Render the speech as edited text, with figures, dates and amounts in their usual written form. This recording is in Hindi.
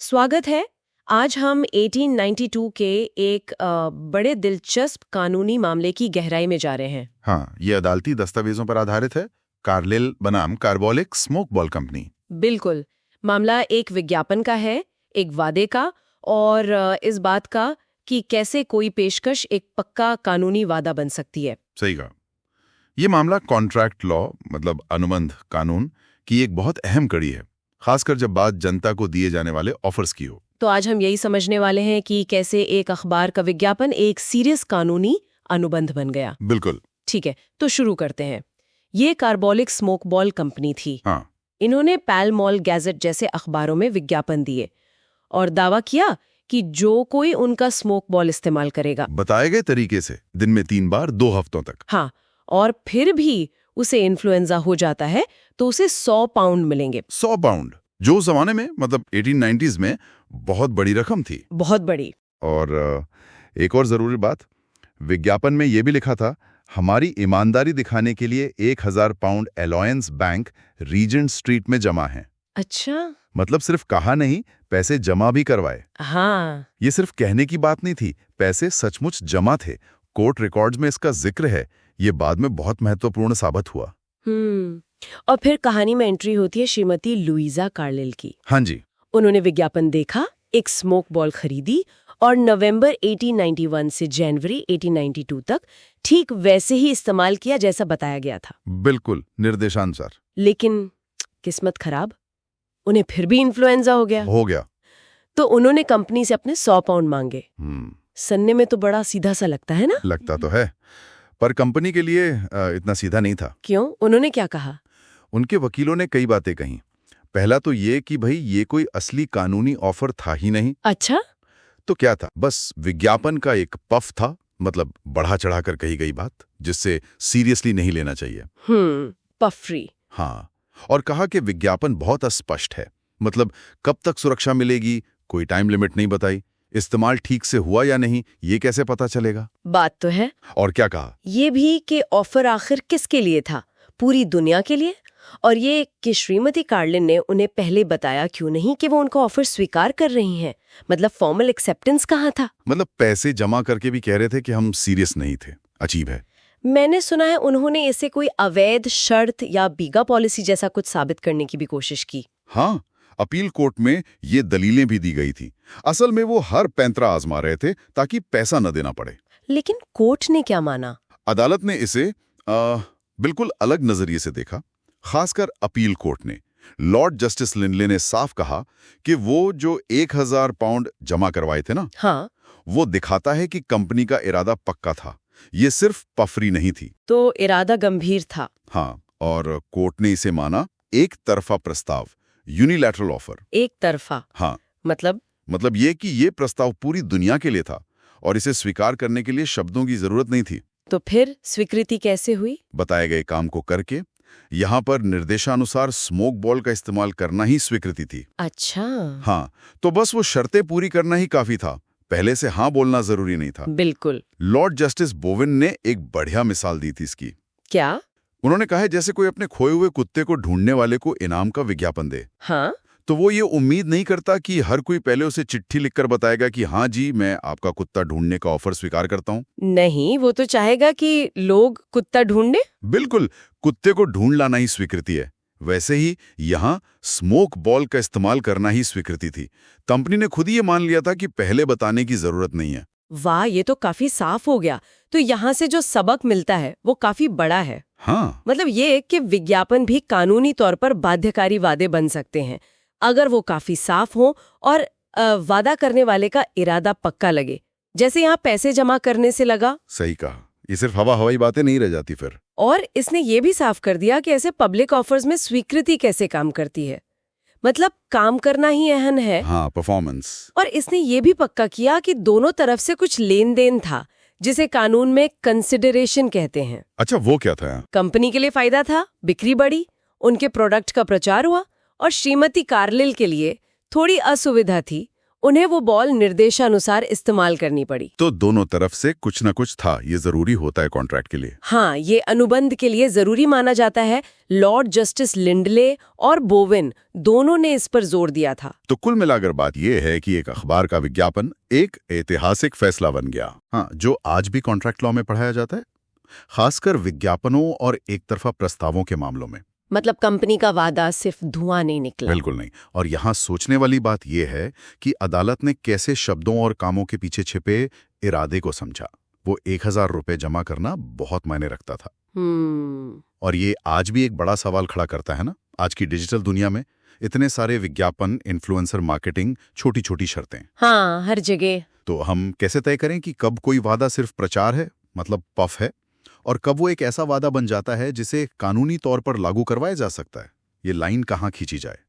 स्वागत है। आज हम 1892 के एक बड़े दिलचस्प कानूनी मामले की गहराई में जा रहे हैं। हाँ, ये अदालती दस्तावेजों पर आधारित है। कार्लिल बनाम कार्बोलिक स्मोक बॉल कंपनी। बिल्कुल। मामला एक विज्ञापन का है, एक वादे का और इस बात का कि कैसे कोई पेशकश एक पक्का कानूनी वादा बन सकती है। सही कहा। ये मामला कॉन्ट्रैक्ट लॉ मतलब अनुबंध कानून की एक बहुत अहम कड़ी है, खासकर जब बात जनता को दिए जाने वाले ऑफर्स की हो। तो आज हम यही समझने वाले हैं कि कैसे एक अखबार का विज्ञापन एक सीरियस कानूनी अनुबंध बन गया। बिल्कुल। ठीक है, तो शुरू करते हैं। ये कार्बोलिक स्मोक बॉल कंपनी थी। हाँ, इन्होंने पैल मॉल गैजेट जैसे अखबारों में विज्ञापन दिए और दावा किया कि जो कोई उनका स्मोक बॉल इस्तेमाल करेगा, बताए गए तरीके से दिन में 3 बार 2 हफ्तों तक। हाँ, और फिर भी उसे इन्फ्लुएंजा हो जाता है तो उसे 100 पाउंड मिलेंगे। 100 पाउंड, जो उस जमाने में मतलब 1890s में बहुत बड़ी रकम थी। बहुत बड़ी। और एक और जरूरी बात, विज्ञापन में यह भी लिखा था, हमारी ईमानदारी दिखाने के लिए 1000 pound Alliance Bank Regent Street में जमा है। अच्छा। मतलब सिर्फ कहा नहीं, पैसे जमा भी करवाए। हाँ। ये सिर्फ कहने की बात नहीं थी, पैसे सचमुच जमा थे। कोर्ट रिकॉर्ड्स में इसका जिक्र है। ये बाद में बहुत महत्वपूर्ण साबित हुआ। और फिर कहानी में एंट्री होती है श्रीमती लुइजा कार्लिल की। हाँ जी। उन्होंने विज्ञापन देखा, एक स्मोक बॉल खरीदी और नवंबर 1891 से जनवरी 1892 तक ठीक वैसे ही इस्तेमाल किया जैसा बताया गया था। बिल्कुल निर्देशानुसार। लेकिन किस्मत खराब, उन्हें फिर भी इन्फ्लुएंजा हो गया। तो उन्होंने कंपनी से अपने 100 पाउंड मांगे। सुनने में तो बड़ा सीधा सा लगता है ना? लगता तो है, पर कंपनी के लिए इतना सीधा नहीं था। क्यों? उन्होंने क्या कहा? उनके वकीलों ने कई बातें कहीं। पहला तो ये कि भाई ये कोई असली कानूनी ऑफर था ही नहीं। अच्छा। तो क्या था? बस विज्ञापन का एक पफ था, मतलब बढ़ा चढ़ाकर कही गई बात जिससे सीरियसली नहीं लेना चाहिए। पफरी। हाँ, और कहा कि विज्ञापन बहुत अस्पष्ट है, मतलब कब तक सुरक्षा मिलेगी, कोई टाइम लिमिट नहीं बताई। इस्तेमाल ठीक से हुआ या नहीं, ये कैसे पता चलेगा? बात तो है। और क्या कहा? ये भी कि ऑफर आखिर किसके लिए था? पूरी दुनिया के लिए? और ये कि श्रीमती कार्लिन ने उन्हें पहले बताया क्यों नहीं कि वो उनका ऑफर स्वीकार कर रही हैं? मतलब फॉर्मल एक्सेप्टेंस कहाँ था? मतलब पैसे जमा करके भी कह रहे थे कि हम सीरियस नहीं थे। अजीब है। मैंने सुना है उन्होंने इसे कोई अवैध शर्त या बीगा पॉलिसी जैसा कुछ साबित करने की भी कोशिश की। हाँ, अपील कोर्ट में ये दलीलें भी दी गई थी। असल में वो हर पैंतरा आजमा रहे थे ताकि पैसा न देना पड़े। लेकिन कोर्ट ने क्या माना? अदालत ने इसे बिल्कुल अलग नजरिए से देखा, खासकर अपील कोर्ट ने। लॉर्ड जस्टिस लिंडले ने साफ कहा कि वो जो 1000 पाउंड जमा करवाए थे ना, हाँ, वो दिखाता है कि कंपनी का इरादा पक्का था, ये सिर्फ पफरी नहीं थी। तो इरादा गंभीर था। हाँ, और कोर्ट ने इसे माना एक तरफा प्रस्ताव, यूनिलैटरल ऑफर। एक तरफा? हाँ, मतलब ये कि ये प्रस्ताव पूरी दुनिया के लिए था और इसे स्वीकार करने के लिए शब्दों की जरूरत नहीं थी। तो फिर स्वीकृति कैसे हुई? बताए गए काम को करके। यहाँ पर निर्देशानुसार स्मोक बॉल का इस्तेमाल करना ही स्वीकृति थी। अच्छा। हाँ, तो बस वो शर्तें पूरी करना ही काफी था, पहले से हाँ बोलना जरूरी नहीं था। बिल्कुल। लॉर्ड जस्टिस बोविन ने एक बढ़िया मिसाल दी थी इसकी। क्या? उन्होंने कहा है जैसे कोई अपने खोए हुए कुत्ते को ढूंढने वाले को इनाम का विज्ञापन दे, हाँ, तो वो ये उम्मीद नहीं करता कि हर कोई पहले उसे चिट्ठी लिखकर बताएगा कि हाँ जी, मैं आपका कुत्ता ढूंढने का ऑफर स्वीकार करता हूँ। नहीं, वो तो चाहेगा कि लोग कुत्ता ढूंढे। बिल्कुल, कुत्ते को ढूंढ लाना ही स्वीकृति है। वैसे ही यहाँ स्मोक बॉल का इस्तेमाल करना ही स्वीकृति थी। कंपनी ने खुद ही ये मान लिया था कि पहले बताने की जरूरत नहीं है। वाह, ये तो काफी साफ हो गया। तो यहाँ से जो सबक मिलता है वो काफी बड़ा है। हाँ, मतलब ये कि विज्ञापन भी कानूनी तौर पर बाध्यकारी वादे बन सकते हैं अगर वो काफी साफ हो और वादा करने वाले का इरादा पक्का लगे, जैसे यहाँ पैसे जमा करने से लगा। सही कहा। ये सिर्फ हवाई बातें नहीं रह जाती फिर। और इसने ये भी साफ कर दिया कि ऐसे पब्लिक ऑफर्स में स्वीकृति कैसे काम करती है। मतलब काम करना ही अहम है। हाँ, परफॉर्मेंस। और इसने ये भी पक्का किया कि दोनों तरफ से कुछ लेन देन था, जिसे कानून में कंसिडरेशन कहते हैं। अच्छा, वो क्या था? कंपनी के लिए फायदा था, बिक्री बढ़ी, उनके प्रोडक्ट का प्रचार हुआ, और श्रीमती कार्लिल के लिए थोड़ी असुविधा थी, उन्हें वो बॉल निर्देशानुसार इस्तेमाल करनी पड़ी। तो दोनों तरफ से कुछ न कुछ था, ये जरूरी होता है कॉन्ट्रैक्ट के लिए। हाँ, ये अनुबंध के लिए जरूरी माना जाता है। लॉर्ड जस्टिस लिंडले और बोवेन दोनों ने इस पर जोर दिया था। तो कुल मिलाकर बात यह है कि एक अखबार का विज्ञापन एक ऐतिहासिक फैसला बन गया, हाँ, जो आज भी कॉन्ट्रैक्ट लॉ में पढ़ाया जाता है, खासकर विज्ञापनों और एक तरफा प्रस्तावों के मामलों में। मतलब कंपनी का वादा सिर्फ धुआं नहीं निकला। बिल्कुल नहीं। और यहाँ सोचने वाली बात यह है कि अदालत ने कैसे शब्दों और कामों के पीछे छिपे इरादे को समझा। वो 1000 रुपए जमा करना बहुत मायने रखता था। और ये आज भी एक बड़ा सवाल खड़ा करता है ना, आज की डिजिटल दुनिया में इतने सारे विज्ञापन, इन्फ्लुएंसर मार्केटिंग, छोटी छोटी शर्तें। हाँ, हर जगह। तो हम कैसे तय करें कि कब कोई वादा सिर्फ प्रचार है, मतलब पफ है, और कब वो एक ऐसा वादा बन जाता है जिसे कानूनी तौर पर लागू करवाया जा सकता है? ये लाइन कहाँ खींची जाए?